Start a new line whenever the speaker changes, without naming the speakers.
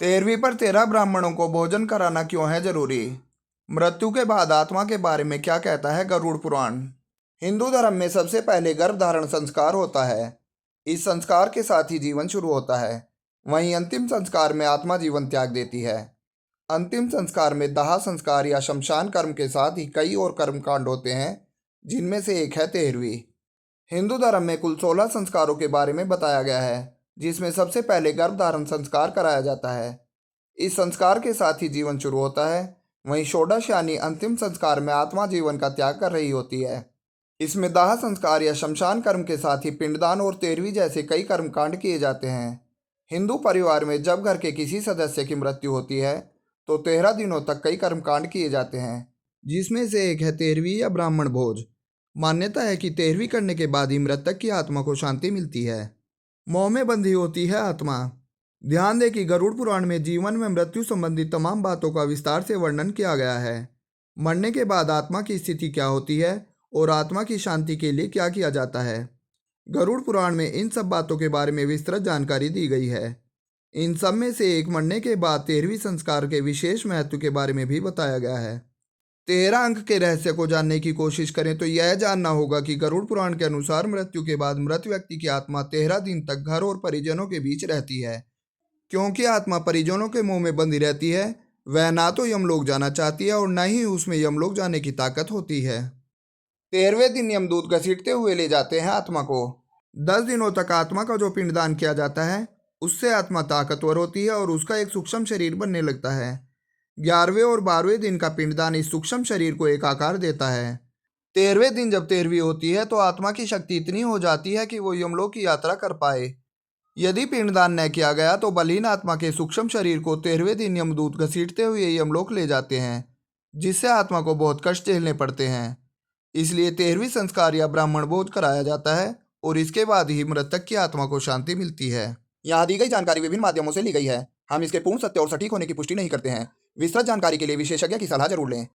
13वीं पर 13 ब्राह्मणों को भोजन कराना क्यों है जरूरी? मृत्यु के बाद आत्मा के बारे में क्या कहता है गरुड़ पुराण? हिंदू धर्म में सबसे पहले गर्भधारण संस्कार होता है। इस संस्कार के साथ ही जीवन शुरू होता है। वहीं अंतिम संस्कार में आत्मा जीवन त्याग देती है। अंतिम संस्कार में दाह संस्कार या शमशान कर्म के साथ ही कई और कर्मकांड होते हैं, जिनमें से एक है 13वीं। हिंदू धर्म में कुल 16 संस्कारों के बारे में बताया गया है, जिसमें सबसे पहले गर्भधारण संस्कार कराया जाता है। इस संस्कार के साथ ही जीवन शुरू होता है। वहीं षोडश यानी अंतिम संस्कार में आत्मा जीवन का त्याग कर रही होती है। इसमें दाह संस्कार या शमशान कर्म के साथ ही पिंडदान और 13वीं जैसे कई कर्मकांड किए जाते हैं। हिंदू परिवार में जब घर के किसी सदस्य की मृत्यु होती है तो 13 दिनों तक कई कर्मकांड किए जाते हैं, जिसमें से एक है 13वीं या ब्राह्मण भोज। मान्यता है कि 13वीं करने के बाद ही मृतक की आत्मा को शांति मिलती है। मोह में बंधी होती है आत्मा। ध्यान दें कि गरुड़ पुराण में जीवन में मृत्यु संबंधी तमाम बातों का विस्तार से वर्णन किया गया है। मरने के बाद आत्मा की स्थिति क्या होती है और आत्मा की शांति के लिए क्या किया जाता है। गरुड़ पुराण में इन सब बातों के बारे में विस्तृत जानकारी दी गई है। इन सब में से एक मरने के बाद 13वीं संस्कार के विशेष महत्व के बारे में भी बताया गया है। 13 अंक के रहस्य को जानने की कोशिश करें तो यह जानना होगा कि गरुड़ पुराण के अनुसार मृत्यु के बाद मृत व्यक्ति की आत्मा 13 दिन तक घर और परिजनों के बीच रहती है। क्योंकि आत्मा परिजनों के मुंह में बंधी रहती है, वह ना तो यमलोक जाना चाहती है और न ही उसमें यमलोक जाने की ताकत होती है। 13वें दिन यमदूत घसीटते हुए ले जाते हैं आत्मा को। 10 दिनों तक आत्मा का जो पिंडदान किया जाता है, उससे आत्मा ताकतवर होती है और उसका एक सूक्ष्म शरीर बनने लगता है। 11वें और 12वें दिन का पिंडदान इस सूक्ष्म शरीर को एक आकार देता है। 13वें दिन जब 13वीं होती है तो आत्मा की शक्ति इतनी हो जाती है कि वो यमलोक की यात्रा कर पाए। यदि पिंडदान न किया गया तो बलहीन आत्मा के सूक्ष्म शरीर को 13वें दिन यमदूत घसीटते हुए यमलोक ले जाते हैं, जिससे आत्मा को बहुत कष्ट झेलने पड़ते हैं। इसलिए 13वीं संस्कार या ब्राह्मण भोज कराया जाता है और इसके बाद ही मृतक की आत्मा को शांति मिलती है। यहाँ दी गई जानकारी विभिन्न माध्यमों से ली गई है। हम इसके पूर्ण सत्य और सटीक होने की पुष्टि नहीं करते हैं। विस्तृत जानकारी के लिए विशेषज्ञ की सलाह जरूर लें।